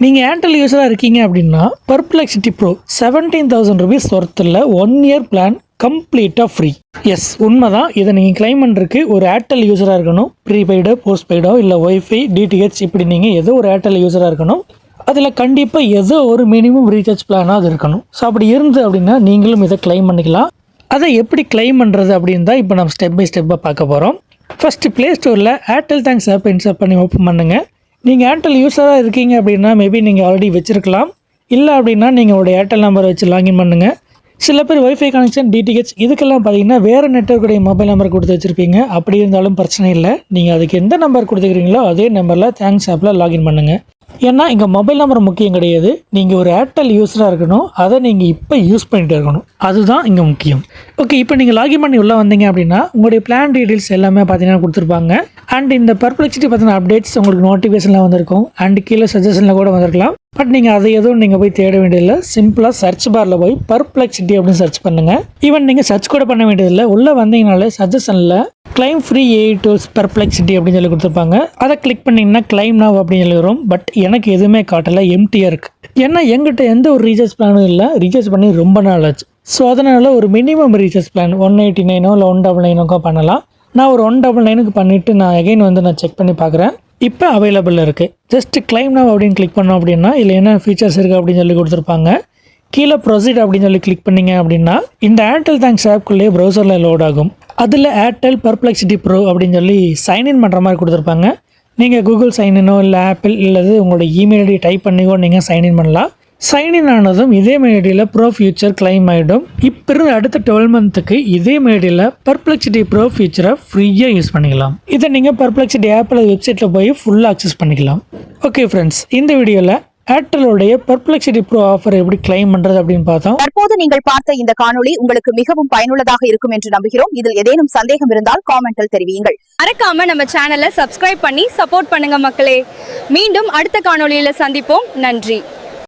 நீங்கள் ஏர்டெல் யூஸராக இருக்கீங்க அப்படின்னா பர்ப்ளெக்சிட்டி ப்ரோ 17,000 rupees ஒர்த்தில் 1 year பிளான் கம்ப்ளீட்டாக ஃப்ரீ. எஸ், உண்மைதான். இதை நீங்கள் கிளைம் பண்ணுறதுக்கு ஒரு ஏர்டெல் யூஸராக இருக்கணும். ப்ரீபெய்டோ போஸ்ட்பெய்டோ இல்லை ஒய்ஃபை டிடிஹெச் இப்படி நீங்கள் ஏதோ ஒரு ஏர்டெல் யூஸராக இருக்கணும். அதில் கண்டிப்பாக ஏதோ ஒரு மினிமம் ரீசார்ஜ் பிளானாக அது இருக்கணும். ஸோ அப்படி இருந்து அப்படின்னா நீங்களும் இதை கிளைம் பண்ணிக்கலாம். அதை எப்படி கிளைம் பண்ணுறது அப்படின்னு தான் இப்போ நம்ம ஸ்டெப் பை ஸ்டெப்பாக பார்க்க போகிறோம். ஃபஸ்ட்டு ப்ளே ஸ்டோரில் ஏர்டெல் தேங்க்ஸ் ஆப் இன்ஸ்டால் பண்ணி ஓப்பன் பண்ணுங்கள். நீங்கள் ஏர்டெல் யூஸராக இருக்கீங்க அப்படின்னா மேபி நீங்கள் ஆல்ரெடி வச்சுருக்கலாம். இல்லை அப்படின்னா நீங்கள் உங்களோட ஏர்டெல் நம்பரை வச்சு லாகின் பண்ணுங்கள். சில பேர் ஒய்ஃபை கனெக்ஷன் டிடிஹெச் இதுக்கெல்லாம் பார்த்தீங்கன்னா வேறு நெட்வொர்க்குடைய மொபைல் நம்பர் கொடுத்து வச்சுருப்பீங்க. அப்படி இருந்தாலும் பிரச்சனை இல்லை. நீங்கள் அதுக்கு எந்த நம்பர் கொடுத்துக்கிறீங்களோ அதே நம்பரில் தேங்க்ஸ் ஆப்பில் லாகின் பண்ணுங்கள். ஏன்னா இங்கே மொபைல் நம்பர் முக்கியம் கிடையாது. நீங்கள் ஒரு ஏர்டெல் யூஸராக இருக்கணும். அதை நீங்கள் இப்போ யூஸ் பண்ணிட்டு இருக்கணும். அதுதான் இங்கே முக்கியம். ஓகே, இப்போ நீங்கள் லாகின் பண்ணி உள்ளே வந்தீங்க அப்படின்னா உங்களுடைய பிளான் டீட்டெயில்ஸ் எல்லாமே பார்த்தீங்கன்னா கொடுத்துருப்பாங்க. அண்ட் இந்த பர்ப்ளெக்சிட்டி பார்த்தீங்கன்னா அப்டேட்ஸ் உங்களுக்கு நோட்டிஃபிகேஷனில் வந்திருக்கும். அண்ட் கீழே சஜஷனில் கூட வந்திருக்கலாம். பட் நீங்கள் அதை எதுவும் நீங்கள் போய் தேட வேண்டியதில்லை. சிம்பிளாக சர்ச் பாரில் போய் பர்ப்ளெக்சிட்டி அப்படின்னு சர்ச் பண்ணுங்கள். ஈவன் நீங்கள் சர்ச் கூட பண்ண வேண்டியதில்லை. உள்ளே வந்தீங்கனாலே சஜஷனில் claim free AI tools Perplexity அப்படின்னு சொல்லி கொடுத்துருப்பாங்க. அதை கிளிக் பண்ணிங்கன்னா கிளைம் நவ் அப்படின்னு சொல்லி வரும். பட் எனக்கு எதுவுமே காட்டலை, எம்டியாக இருக்குது. ஏன்னா எங்கிட்ட எந்த ஒரு ரீசார்ஜ் பிளானும் இல்லை. ரீசார்ஜ் பண்ணி ரொம்ப நாள் ஆச்சு. ஸோ அதனால் ஒரு மினிமம் ரீசார்ஜ் பிளான் 189 இல்லை 199 பண்ணலாம். நான் ஒரு 199 பண்ணிவிட்டு நான் அகைன் நான் செக் பண்ணி பார்க்குறேன். இப்போ அவைலபிள் இருக்குது. ஜஸ்ட் கிளைம் நவ் அப்படின்னு கிளிக் பண்ணோம் அப்படின்னா இதில் என்ன ஃபீச்சர்ஸ் இருக்குது அப்படின்னு சொல்லி கொடுத்துருப்பாங்க. கீழே ப்ரொசீட் அப்படின்னு சொல்லி கிளிக் பண்ணிங்க அப்படின்னா இந்த ஏர்டெல் தேங்க்ஸ் ஆப்குள்ளேயே ப்ரௌசரில் லோட் ஆகும். அதில் ஏர்டெல் பர்ப்ளெக்சிட்டி ப்ரோ அப்படின்னு சொல்லி சைன்இன் பண்ணுற மாதிரி கொடுத்துருப்பாங்க. நீங்கள் கூகுள் சைன்இனோ இல்லை ஆப்பிள் இல்லது உங்களோட இமெயில் ஐடி டைப் பண்ணிக்கோ நீங்கள் சைன்இன் பண்ணலாம். சைன்இன் ஆனதும் இதே மெயில் ஐடியில் ப்ரோ ஃபியூச்சர் கிளைம் ஆகிடும். இப்போ இருந்து அடுத்த 12 மந்த்துக்கு இதே மெயில் ஐடியில் பர்ப்ளெக்சிட்டி ப்ரோ ஃபியூச்சரை ஃப்ரீயாக யூஸ் பண்ணிக்கலாம். இதை நீங்கள் பர்ப்ளெக்சிட்டி ஆப்பில் வெப்சைட்டில் போய் ஃபுல்லாக அக்சஸ் பண்ணிக்கலாம். ஓகே ஃப்ரெண்ட்ஸ், இந்த வீடியோவில் ஏர்டெலோடைய பர்ப்ளெக்சிட்டி ப்ரோ ஆஃபர் எப்படி கிளைம் பண்றது அப்படின்னு பார்த்தோம். தற்போது நீங்கள் பார்த்த இந்த காணொளி உங்களுக்கு மிகவும் பயனுள்ளதாக இருக்கும் என்று நம்புகிறோம். இதில் ஏதேனும் சந்தேகம் இருந்தால் காமெண்டில் தெரிவியுங்கள். மறக்காம நம்ம சேனலை சப்ஸ்கிரைப் பண்ணி சப்போர்ட் பண்ணுங்க மக்களே. மீண்டும் அடுத்த காணொளியில சந்திப்போம். நன்றி.